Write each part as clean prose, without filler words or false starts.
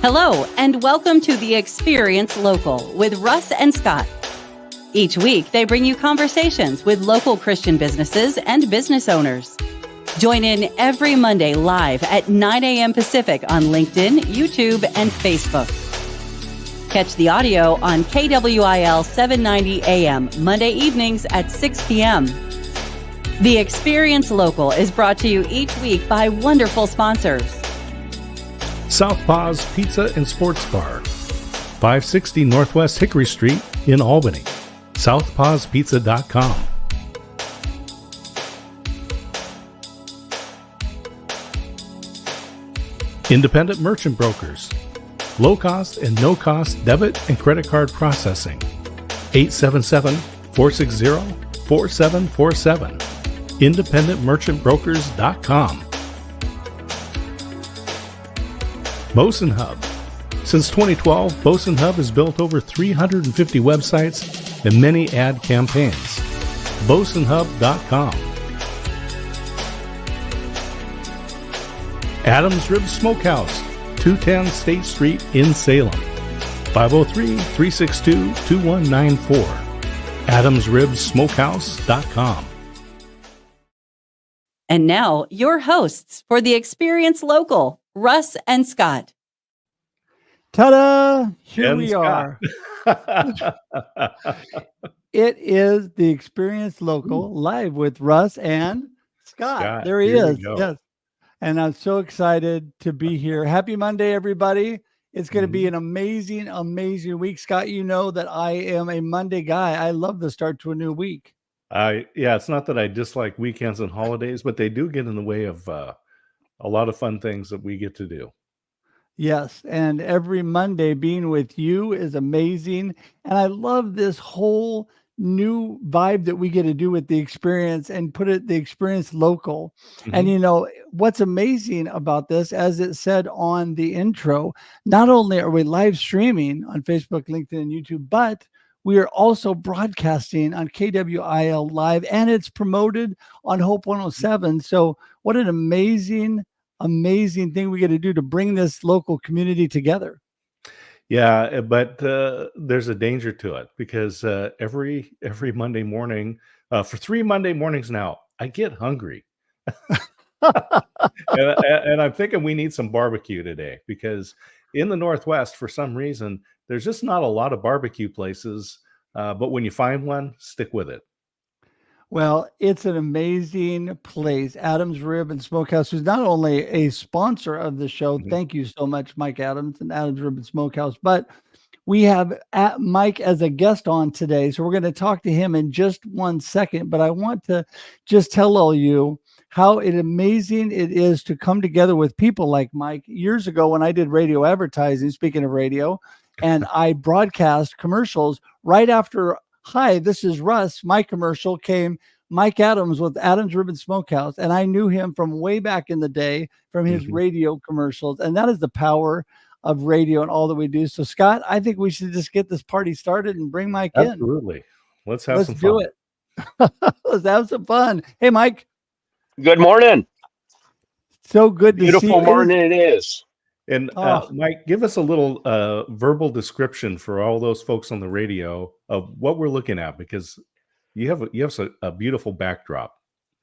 Hello, and welcome to the Experience Local with Russ and Scott. Each week, they bring you conversations with local Christian businesses and business owners. Join in every Monday live at 9 a.m. Pacific on LinkedIn, YouTube, and Facebook. Catch the audio on KWIL 790 AM Monday evenings at 6 p.m. The Experience Local is brought to you each week by wonderful sponsors. Southpaw's Pizza and Sports Bar, 560 Northwest Hickory Street in Albany. southpawspizza.com. Independent Merchant Brokers, low-cost and no-cost debit and credit card processing. 877-460-4747. independentmerchantbrokers.com. Bosun Hub. Since 2012, Bosun Hub has built over 350 websites and many ad campaigns. bosunhub.com. Adams Rib Smokehouse, 210 State Street in Salem. 503-362-2194. adamsribsmokehouse.com. And now, your hosts for the Experience Local, Russ and Scott. Ta-da! Here And we Scott. are. It is the Experience Local live with Russ and Scott. There he here we is. go. Yes. And I'm so excited to be here. Happy Monday, everybody. It's going to be an amazing, amazing week. Scott, you know that I am a Monday guy. I love the start to a new week. It's not that I dislike weekends and holidays, but they do get in the way of a lot of fun things that we get to do. Yes, and every Monday being with you is amazing. And I love this whole new vibe that we get to do with the experience and put it the Experience Local. And you know, what's amazing about this, as it said on the intro, not only are we live streaming on Facebook, LinkedIn, and YouTube, but we are also broadcasting on KWIL Live, and it's promoted on Hope 107. So what an amazing thing we get to do to bring this local community together. Yeah, but there's a danger to it because every Monday morning, for 3 Monday mornings now, I get hungry. and I'm thinking we need some barbecue today because in the Northwest, for some reason, there's just not a lot of barbecue places. But when you find one, stick with it. Well, it's an amazing place. Adams Rib and Smokehouse, who's not only a sponsor of the show. Thank you so much, Mike Adams and Adams Rib and Smokehouse. But we have Mike as a guest on today. So we're going to talk to him in just 1 second. But I want to just tell all you how amazing it is to come together with people like Mike. Years ago, when I did radio advertising, speaking of radio, and I broadcast commercials right after, "Hi, this is Russ," my commercial came Mike Adams with Adams Rib and Smokehouse. And I knew him from way back in the day from his radio commercials. And that is the power of radio and all that we do. So, Scott, I think we should just get this party started and bring Mike in. Absolutely. Let's have some do fun. it. Let's have some fun. Hey, Mike. Good morning. So good to see you. Beautiful morning it is. And Mike, give us a little verbal description for all those folks on the radio of what we're looking at, because you have a beautiful backdrop.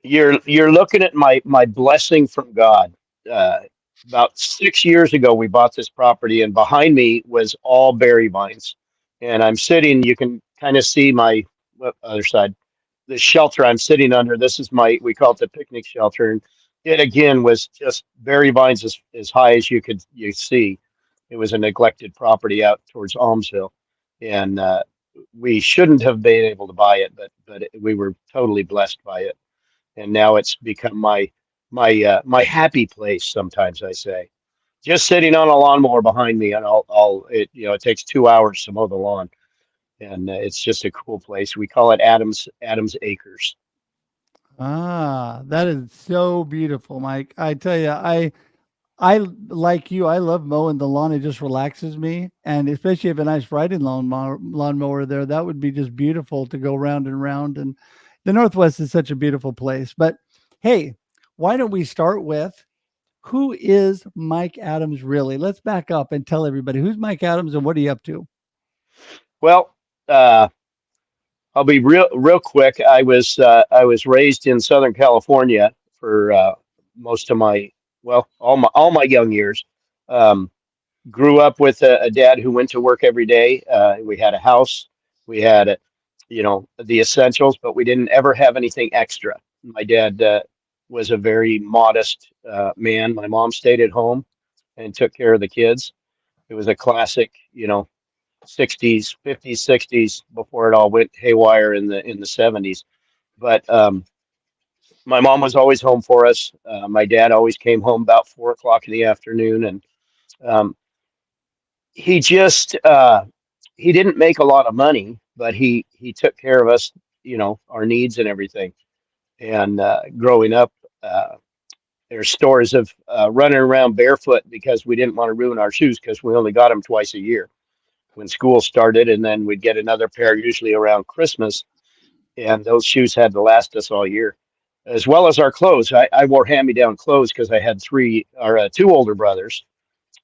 You're looking at my blessing from God. About 6 years ago, we bought this property, and behind me was all berry vines. And I'm sitting. You can kind of see my other side, the shelter I'm sitting under. This is we call it the picnic shelter. And it again was just berry vines as high as you see. It was a neglected property out towards Almsville, and we shouldn't have been able to buy it, but we were totally blessed by it, and now it's become my happy place. Sometimes I say, just sitting on a lawnmower behind me, and it takes 2 hours to mow the lawn, and it's just a cool place. We call it Adams Acres. That is so beautiful, Mike. I tell you, I like you. I love mowing the lawn. It just relaxes me. And especially if a nice riding lawnmower there, that would be just beautiful to go round and round. And the Northwest is such a beautiful place. But hey, why don't we start with Who is Mike Adams really? Let's back up and tell everybody who's Mike Adams and what are you up to? Well, I'll be real quick. I was raised in Southern California for most of my all my young years. Um, Grew up with a dad who went to work every day. We had a house, we had the essentials, but we didn't ever have anything extra. My dad was a very modest man. My mom stayed at home and took care of the kids. It was a classic, 60s, 50s, 60s before it all went haywire in the 70s. But my mom was always home for us. My dad always came home about 4 o'clock in the afternoon, and um, he just he didn't make a lot of money, but he took care of us, our needs and everything. And growing up, uh, there's stories of running around barefoot because we didn't want to ruin our shoes because we only got them twice a year when school started, and then we'd get another pair usually around Christmas, and those shoes had to last us all year, as well as our clothes. I wore hand-me-down clothes because I had two older brothers,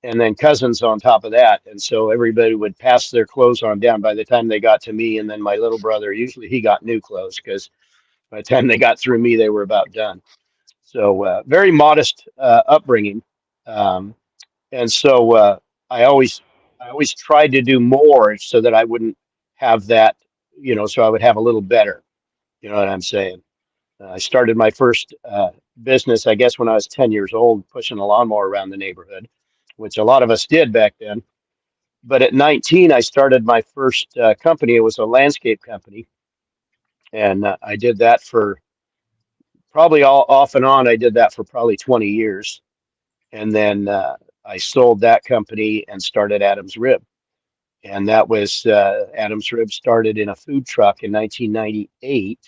and then cousins on top of that, and so everybody would pass their clothes on down by the time they got to me, and then my little brother usually he got new clothes because by the time they got through me, they were about done. So very modest upbringing. Um, and so I always I always tried to do more so that I wouldn't have that, so I would have a little better. You know what I'm saying? I started my first business, I guess, when I was 10 years old, pushing a lawnmower around the neighborhood, which a lot of us did back then. But at 19, I started my first company. It was a landscape company, and I did that for probably all off and on. I did that for probably 20 years, and then I sold that company and started Adams Rib. And that was Adams Rib started in a food truck in 1998,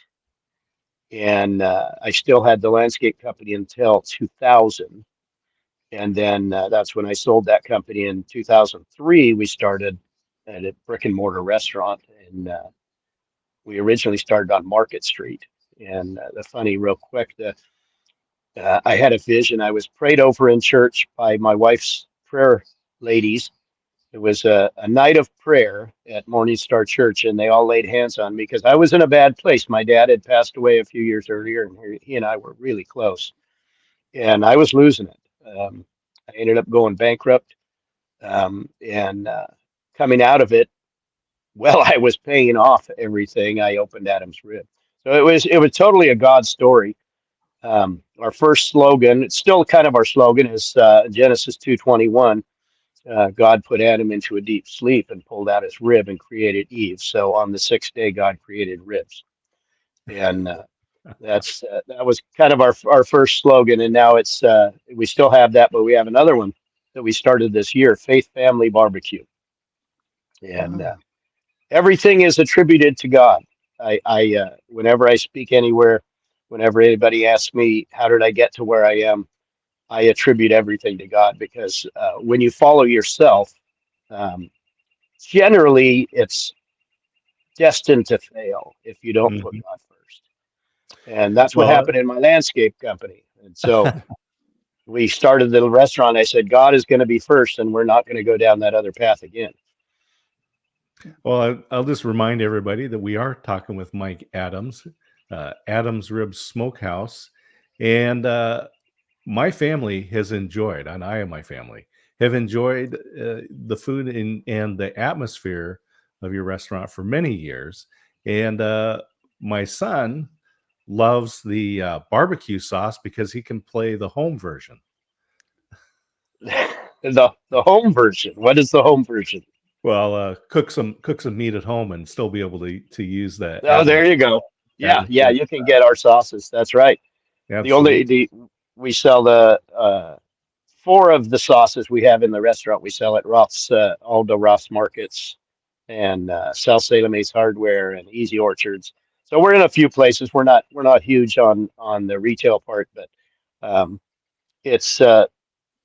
and I still had the landscape company until 2000. And then that's when I sold that company in 2003. We started at a brick and mortar restaurant, and we originally started on Market Street. And the funny, real quick, I had a vision. I was prayed over in church by my wife's prayer ladies. It was a night of prayer at Morning Star Church, and they all laid hands on me because I was in a bad place. My dad had passed away a few years earlier, and he and I were really close, and I was losing it. I ended up going bankrupt, and coming out of it, well, I was paying off everything. I opened Adam's Rib, so it was totally a God story. Our first slogan, it's still kind of our slogan, is Genesis 2:21. God put Adam into a deep sleep and pulled out his rib and created Eve. So on the sixth day, God created ribs, and that was kind of our first slogan. And now it's we still have that, but we have another one that we started this year, Faith Family Barbecue, and Wow. everything is attributed to God. I whenever I speak anywhere, whenever anybody asks me how did I get to where I am, I attribute everything to God because when you follow yourself, um, generally it's destined to fail if you don't put Mhm. God first. And that's what Well, happened in my landscape company. And so we started the restaurant. I said, God is going to be first, and we're not going to go down that other path again. well, I'll just remind everybody that we are talking with Mike Adams, Adams Rib Smokehouse, and my family has enjoyed, and I and my family have enjoyed the food and the atmosphere of your restaurant for many years. And my son loves the barbecue sauce because he can play the home version. The home version. What is the home version? Well, cook some meat at home and still be able to use the Oh, there you go. Yeah, Adams yeah, Rib. you can get our sauces. That's right. The only Absolutely. the we sell the four of the sauces we have in the restaurant. We sell at Roth's, all the Roth's markets, and South Salem Ace Hardware and Easy Orchards. So we're in a few places. We're not huge on the retail part, but um, it's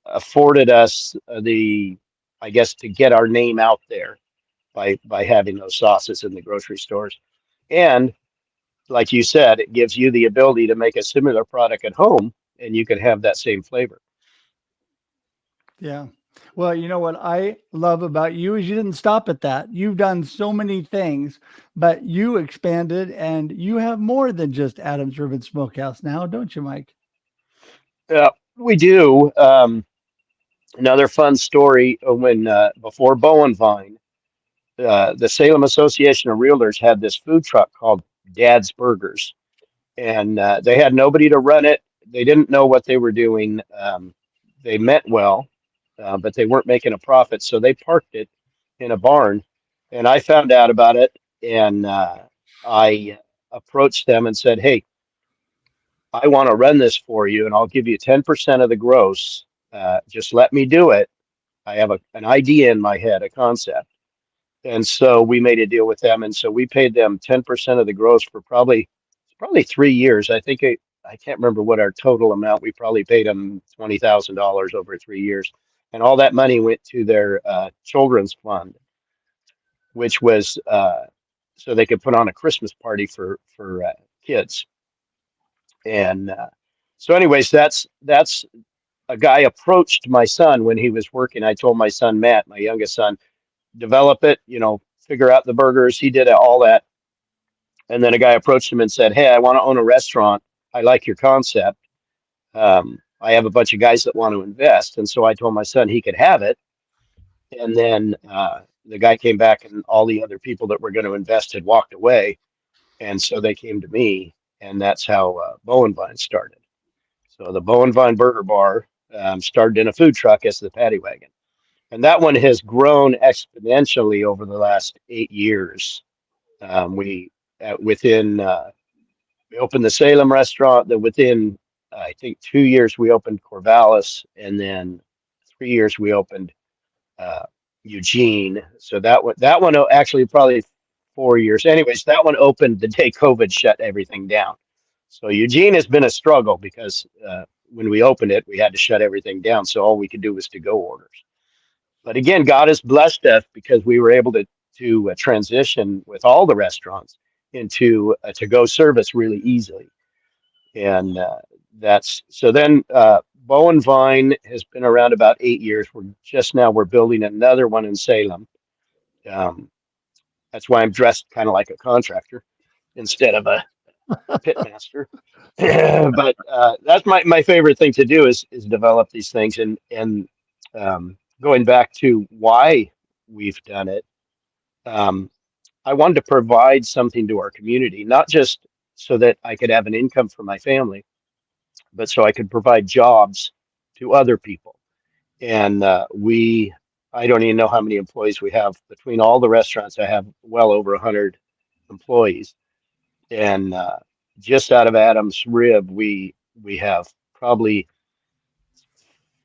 afforded us I guess, to get our name out there by having those sauces in the grocery stores. And like you said, it gives you the ability to make a similar product at home, and you can have that same flavor. Yeah. Well, you know what I love about you is you didn't stop at that. You've done so many things, but you expanded and you have more than just Adams Ribbon Smokehouse now, don't you, Mike? Yeah, we do. Another fun story when before Bowen Vine, the Salem Association of Realtors had this food truck called Dad's Burgers, and they had nobody to run it. They didn't know what they were doing. They meant well, but they weren't making a profit, so they parked it in a barn. And I found out about it, and I approached them and said, "Hey, I want to run this for you, and I'll give you 10% of the gross. Just let me do it. I have an idea in my head, a concept." And so we made a deal with them, and so we paid them 10% of the gross for probably 3 years. I can't remember what our total amount. We probably paid them $20,000 over 3 years, and all that money went to their children's fund, which was so they could put on a Christmas party for kids. And so, anyways, that's a guy approached my son when he was working. I told my son Matt, my youngest son, develop it, figure out the burgers. He did all that. And then a guy approached him and said, "Hey, I want to own a restaurant. I like your concept. I have a bunch of guys that want to invest." And so I told my son he could have it. And then the guy came back, and all the other people that were going to invest had walked away. And so they came to me, and that's how Bowen Vine started. So the Bowen Vine Burger Bar started in a food truck as the paddy wagon. And that one has grown exponentially over the last 8 years. We within we opened the Salem restaurant. Then within I think 2 years we opened Corvallis, and then 3 years we opened uh, Eugene. So that one actually probably 4 years. Anyways, that one opened the day COVID shut everything down. So Eugene has been a struggle because when we opened it, we had to shut everything down. So all we could do was to go orders. But again, God has blessed us because we were able to transition with all the restaurants into a to-go service really easily. And that's so then Bowen Vine has been around about 8 years. We're building another one in Salem. Um, that's why I'm dressed kind of like a contractor instead of a pit master. But that's my favorite thing to do is develop these things and going back to why we've done it. Um, I wanted to provide something to our community, not just so that I could have an income for my family, but so I could provide jobs to other people. And I don't even know how many employees we have between all the restaurants. I have well over 100 employees, and just out of Adam's Rib, we have probably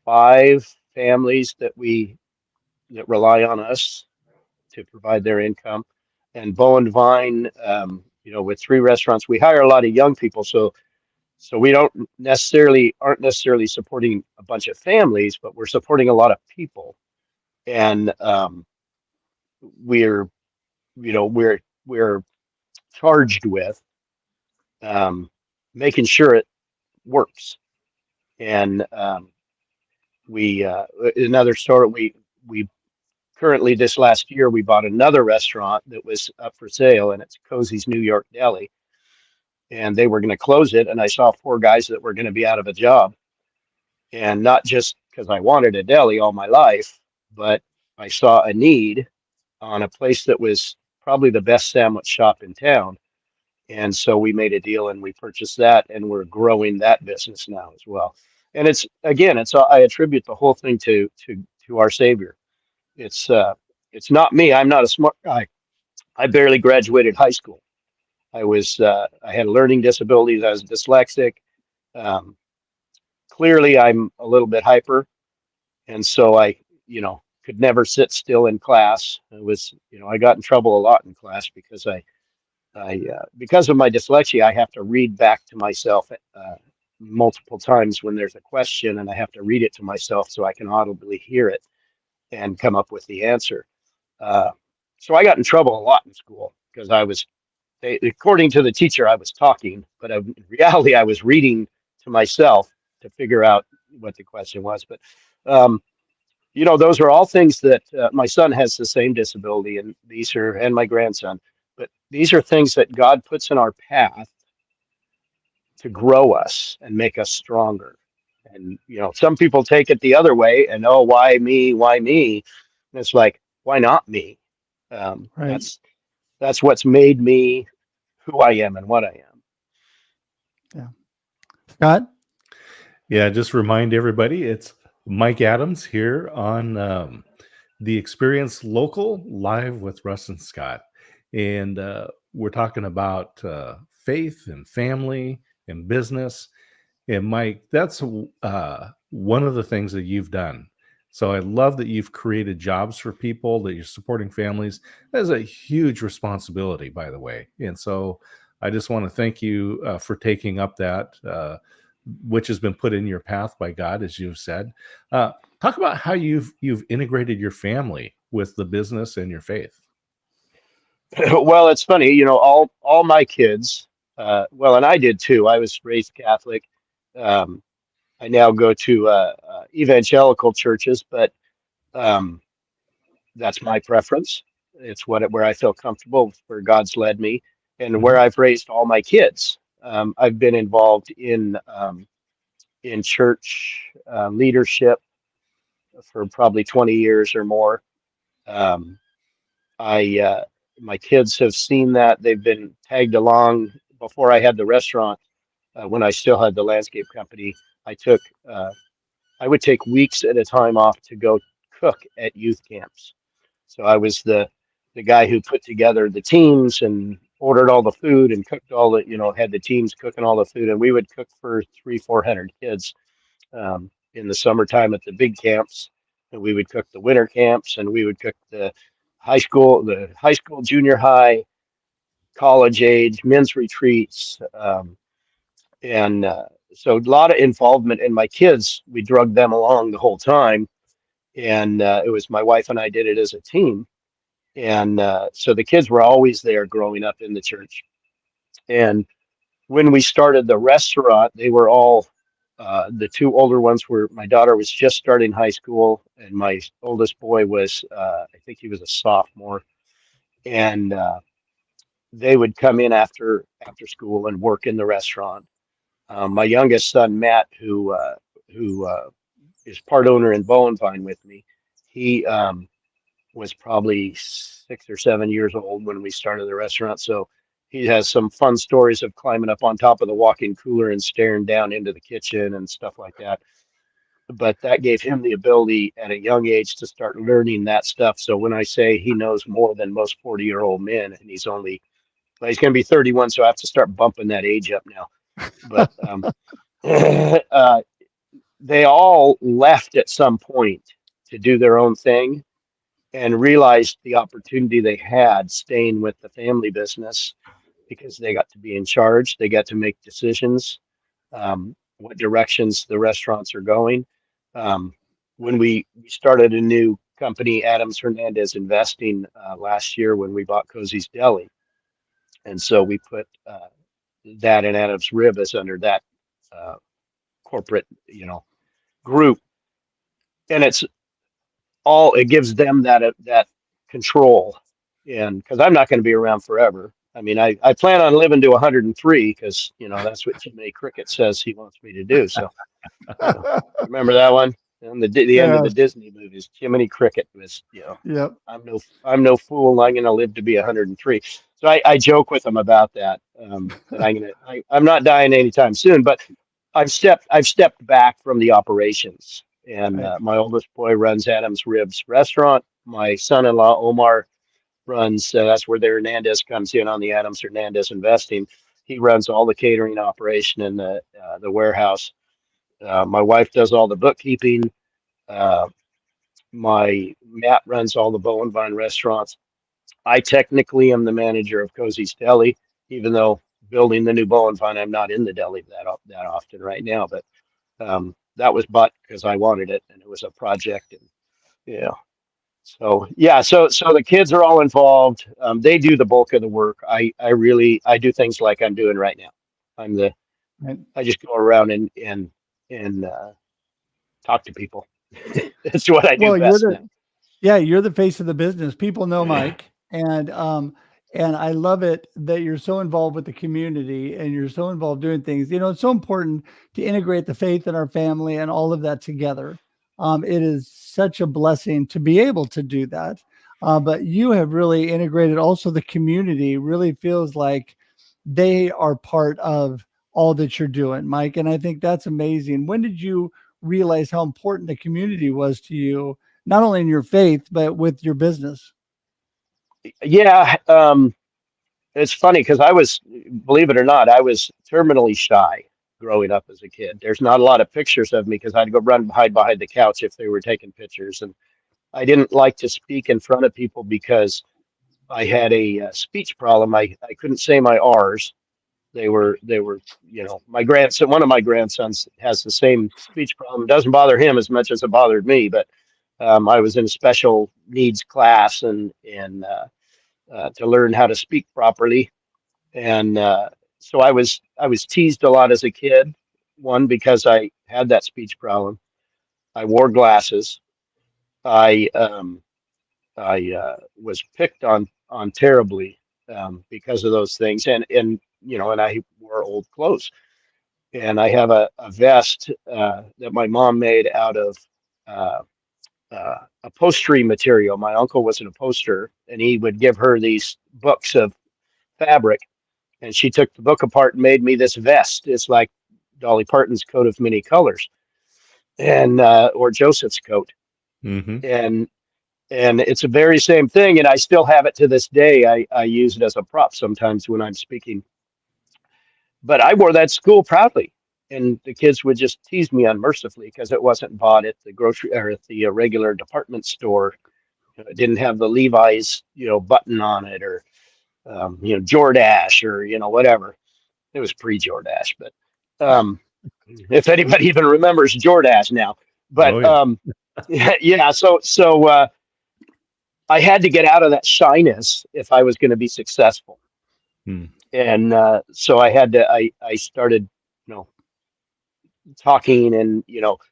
5 families that rely on us to provide their income. And Bowen Vine, with 3 restaurants, we hire a lot of young people, so we aren't necessarily supporting a bunch of families, but we're supporting a lot of people, and we're we're charged with um, making sure it works. And we another store we currently this last year we bought another restaurant that was up for sale, and it's Cozy's New York Deli, and they were going to close it, and I saw 4 guys that were going to be out of a job, and not just because I wanted a deli all my life, but I saw a need on a place that was probably the best sandwich shop in town. And so we made a deal and we purchased that, and we're growing that business now as well. And I attribute the whole thing to our Savior. It's not me. I'm not a smart guy. I barely graduated high school. I had learning disabilities. I was dyslexic. Um, Clearly, I'm a little bit hyper, and so I could never sit still in class. I got in trouble a lot in class because because of my dyslexia, I have to read back to myself multiple times when there's a question, and I have to read it to myself so I can audibly hear it and come up with the answer. Uh, so I got in trouble a lot in school because according to the teacher, I was talking, but in reality, I was reading to myself to figure out what the question was. But um, those are all things that my son has the same disability, and and my grandson, but these are things that God puts in our path to grow us and make us stronger. And, some people take it the other way and, oh, why me? Why me? And it's like, why not me? Right. That's what's made me who I am and what I am. Yeah. Scott? Yeah, just remind everybody, it's Mike Adams here on the Experience Local, live with Russ and Scott. And we're talking about faith and family and business. And Mike, that's one of the things that you've done. So I love that you've created jobs for people, that you're supporting families. That's a huge responsibility, by the way. And so I just want to thank you for taking up that, which has been put in your path by God, as you've said. Talk about how you've integrated your family with the business and your faith. Well, it's funny, all my kids, well, and I did too. I was raised Catholic. Um, I now go to evangelical churches, but um, that's my preference. It's where I feel comfortable, where God's led me, and where Mhm. I've raised all my kids. I've been involved in church leadership for probably 20 years or more. Um, I My kids have seen that. They've been tagged along. Before I had the restaurant, when I still had the landscape company, I took I would take weeks at a time off to go cook at youth camps. So I was the guy who put together the teams and ordered all the food and cooked all the, had the teams cooking all the food, and we would cook for 300-400 kids in the summertime at the big camps, and we would cook the winter camps, and we would cook the high school, junior high, college age, men's retreats, and so a lot of involvement in my kids. We drug them along the whole time, and it was my wife and I did it as a team, and so the kids were always there growing up in the church. And when we started the restaurant, they were all the two older ones were my daughter was just starting high school, and my oldest boy was I think he was a sophomore, and they would come in after school and work in the restaurant. My youngest son Matt, who is part owner in Bowen Vine with me, he was probably 6 or 7 years old when we started the restaurant. So he has some fun stories of climbing up on top of the walk-in cooler and staring down into the kitchen and stuff like that. But that gave him the ability at a young age to start learning that stuff. So when I say he knows more than most 40-year-old men, and he's going to be 31, so I have to start bumping that age up now. But they all left at some point to do their own thing and realized the opportunity they had staying with the family business, because they got to be in charge. They got to make decisions, what directions the restaurants are going. Um, when we started a new company, Adams Hernandez Investing, last year when we bought Cozy's Deli. And so we put that and Adams Rib as under that corporate, group. And it gives them that control, and because I'm not going to be around forever. I mean, I plan on living to 103, because that's what Jiminy Cricket says he wants me to do. So remember that one, and the end of Yeah. the Disney movies, Jiminy Cricket was, Yep. I'm no fool, I'm going to live to be 103. So I joke with them about that, that I'm not dying anytime soon, but I've stepped back from the operations, and Right. my oldest boy runs Adams Ribs restaurant. My son-in-law Omar runs. That's where the Hernandez comes in on the Adams Hernandez Investing. He runs all the catering operation in the warehouse. My wife does all the bookkeeping. Uh, my Matt runs all the Bowen Vine restaurants. I technically am the manager of Cozy's Deli, even though building the new Bowen Vine, I'm not in the deli that often right now. But that was bought because I wanted it, and it was a project. And yeah, so yeah, so the kids are all involved. They do the bulk of the work. I do things like I'm doing right now. I'm the Right. I just go around and talk to people. It's what I do Well, best now. you're the face of the business. People know Mike, and I love it that you're so involved with the community and you're so involved doing things. It's so important to integrate the faith in our family and all of that together. It is such a blessing to be able to do that. But you have really integrated also the community. Really feels like they are part of all that you're doing, Mike. And I think that's amazing. When did you realize how important the community was to you, not only in your faith, but with your business? Yeah, it's funny because believe it or not, I was terminally shy growing up as a kid. There's not a lot of pictures of me because I'd go run hide behind the couch if they were taking pictures, and I didn't like to speak in front of people because I had a speech problem. I couldn't say my R's. They were my grandson. One of my grandsons has the same speech problem. It doesn't bother him as much as it bothered me, but I was in a special needs class and to learn how to speak properly. And so I was teased a lot as a kid. One, because I had that speech problem. I wore glasses. I was picked on terribly because of those things, and I wore old clothes. And I have a vest that my mom made out of uh, upholstery material. My uncle was an upholsterer, and he would give her these books of fabric, and she took the book apart and made me this vest. It's like Dolly Parton's coat of many colors, and or Joseph's coat, Mm-hmm. and it's a very same thing. And I still have it to this day. I use it as a prop sometimes when I'm speaking. But I wore that to school proudly, and the kids would just tease me unmercifully because it wasn't bought at the grocery or at the regular department store. It didn't have the Levi's button on it, or Jordache, or whatever. It was pre-Jordache, but um, if anybody even remembers Jordache now. Oh But yeah. yeah, so I had to get out of that shyness if I was going to be successful, Hmm. and so I had to. I started, talking, and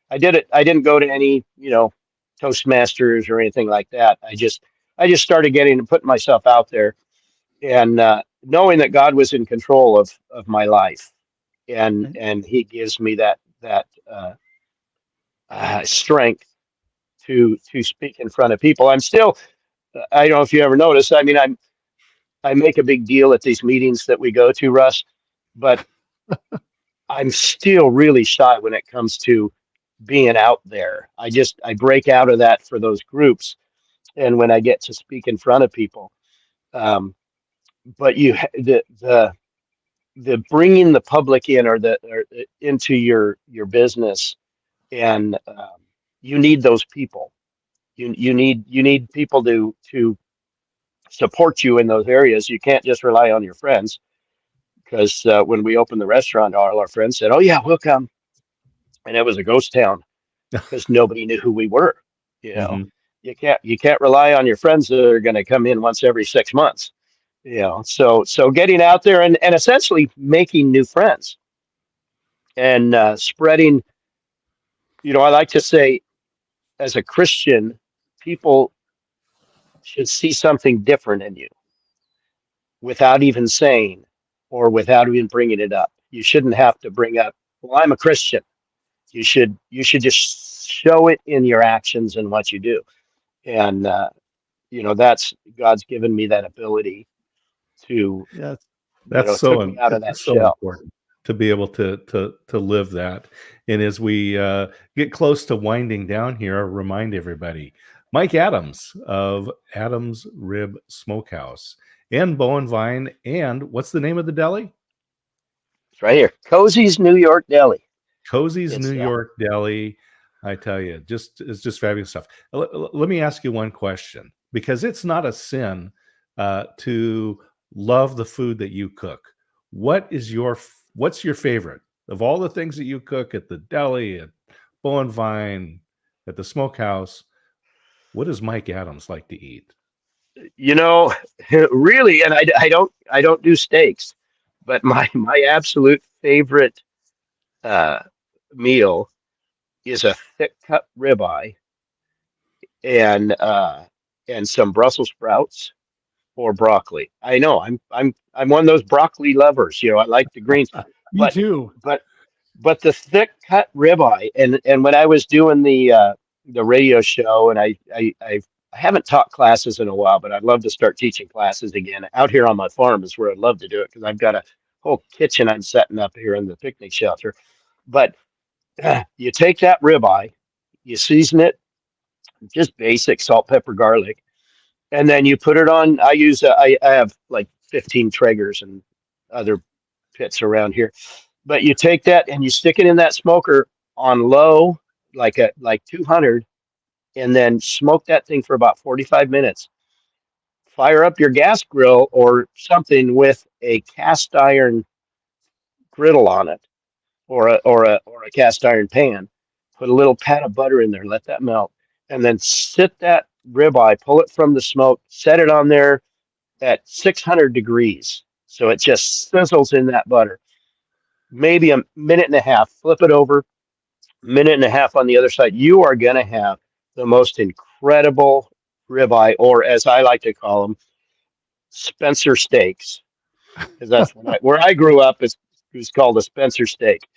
I did it. I didn't go to any Toastmasters or anything like that. I just started getting and putting myself out there, and knowing that God was in control of my life, and He gives me that strength to speak in front of people. I'm still. I don't know if you ever noticed. I mean, I make a big deal at these meetings that we go to, Russ, but I'm still really shy when it comes to being out there. I break out of that for those groups, and when I get to speak in front of people. Um, but the bringing the public in, or into your business, and you need those people. You need people to support you in those areas. You can't just rely on your friends, because when we opened the restaurant, all our friends said, "Oh yeah, we'll come," and it was a ghost town because nobody knew who we were. You know, Mm-hmm. you can't rely on your friends that are going to come in once every 6 months. So getting out there and essentially making new friends, and spreading. I like to say, as a Christian, people should see something different in you without even saying, or without even bringing it up. You shouldn't have to bring up, "Well, I'm a Christian." You should just show it in your actions and what you do. And that's God's given me that ability to, Yes. That's took me out of that it's so shell. important to be able to live that. And as we get close to winding down here, I'll remind everybody, Mike Adams of Adams Rib Smokehouse and Bowen Vine, and what's the name of the deli? It's right here. Cozy's New York Deli. Cozy's New It's York Deli. I tell you, it's just fabulous stuff. Let me ask you one question, because it's not a sin to love the food that you cook. What's your favorite of all the things that you cook at the deli, at Bowen Vine, at the Smokehouse? What does Mike Adams like to eat? you know, really, and I don't do steaks, but my absolute favorite uh, meal is a thick cut ribeye and some Brussels sprouts or broccoli. I know I'm one of those broccoli lovers. I like the greens, Me but too. but but the thick cut ribeye, and when I was doing the radio show, and I haven't taught classes in a while, but I'd love to start teaching classes again. Out here on my farm is where I'd love to do it because I've got a whole kitchen I'm setting up here in the picnic shelter. But you take that ribeye, you season it, just basic salt, pepper, garlic, and then you put it on. I have like 15 Traegers and other pits around here, but you take that and you stick it in that smoker on low, like 200, and then smoke that thing for about 45 minutes. Fire up your gas grill or something with a cast iron griddle on it, or a cast iron pan. Put a little pat of butter in there, let that melt, and then sit that ribeye, pull it from the smoke, set it on there at 600 degrees, so it just sizzles in that butter. Maybe a minute and a half. Flip it over, minute and a half on the other side. You are going to have the most incredible ribeye, or as I like to call them, Spencer steaks, because that's where I grew up. It was called a Spencer steak,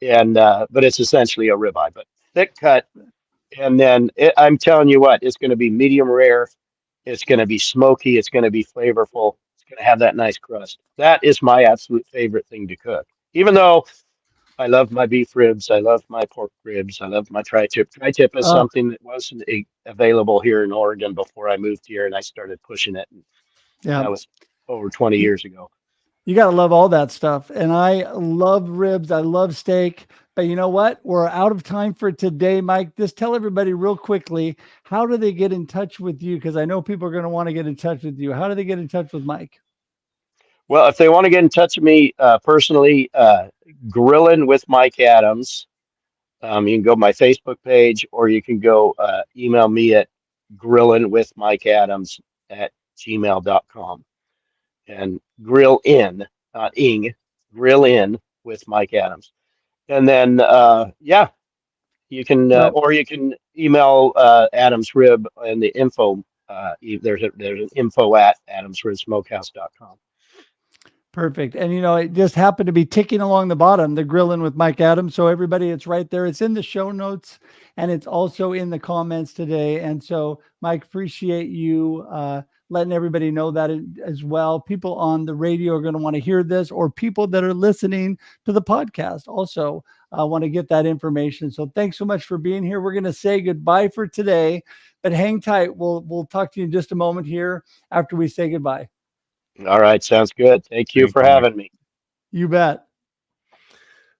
and but it's essentially a ribeye, but thick cut. And then I'm telling you what, it's going to be medium rare. It's going to be smoky. It's going to be flavorful. It's going to have that nice crust. That is my absolute favorite thing to cook. Even though I love my beef ribs, I love my pork ribs, I love my tri-tip. Tri-tip is something that wasn't available here in Oregon before I moved here, and I started pushing it. And that was over 20 years ago. You got to love all that stuff. And I love ribs. I love steak. But you know what? We're out of time for today, Mike. Just tell everybody real quickly, how do they get in touch with you? Because I know people are going to want to get in touch with you. How do they get in touch with Mike? Well, if they want to get in touch with me personally, Grilling with Mike Adams. You can go to my Facebook page, or you can go email me at grillingwithmikeadams@gmail.com. And grill in, not ing, grill in with Mike Adams. And then, you can, or you can email Adams Rib and the info. There's an info at adamsribsmokehouse.com. Perfect. And, it just happened to be ticking along the bottom, the Grilling with Mike Adams. So everybody, it's right there. It's in the show notes, and it's also in the comments today. And so, Mike, appreciate you letting everybody know that as well. People on the radio are going to want to hear this, or people that are listening to the podcast also want to get that information. So thanks so much for being here. We're going to say goodbye for today, but hang tight. We'll talk to you in just a moment here after we say goodbye. All right. Sounds good. Thank you for having me. You bet.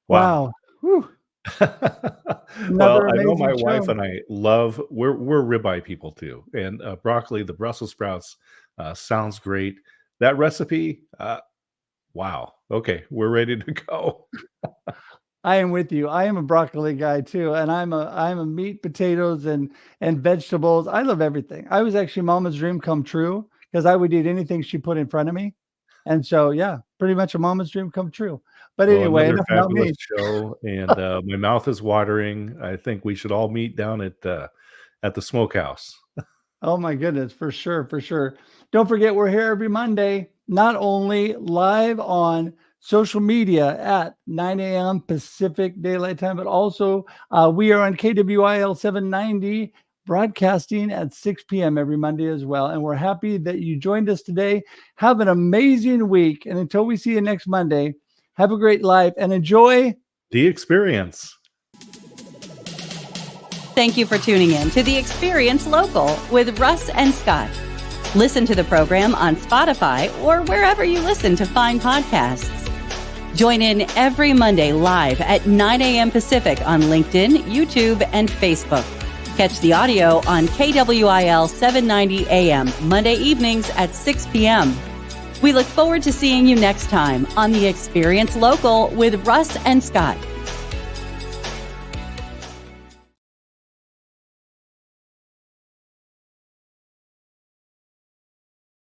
Wow. Whew. Well, I know my wife and I we're ribeye people too. And broccoli, the Brussels sprouts sounds great. That recipe, wow. Okay, we're ready to go. I am with you. I am a broccoli guy too. And I'm a meat, potatoes, and vegetables. I love everything. I was actually Mama's dream come true, because I would eat anything she put in front of me. And so, yeah, pretty much a Mama's dream come true. But anyway, enough about me. Show, and my mouth is watering. I think we should all meet down at the Smokehouse. Oh my goodness, for sure, for sure. Don't forget, we're here every Monday, not only live on social media at 9 a.m. Pacific Daylight Time, but also we are on KWIL 790, broadcasting at 6 p.m. every Monday as well. And we're happy that you joined us today. Have an amazing week. And until we see you next Monday, have a great life and enjoy the experience. Thank you for tuning in to The Experience Local with Russ and Scott. Listen to the program on Spotify or wherever you listen to fine podcasts. Join in every Monday live at 9 a.m. Pacific on LinkedIn, YouTube, and Facebook. Catch the audio on KWIL 790 AM Monday evenings at 6 p.m. We look forward to seeing you next time on The Experience Local with Russ and Scott.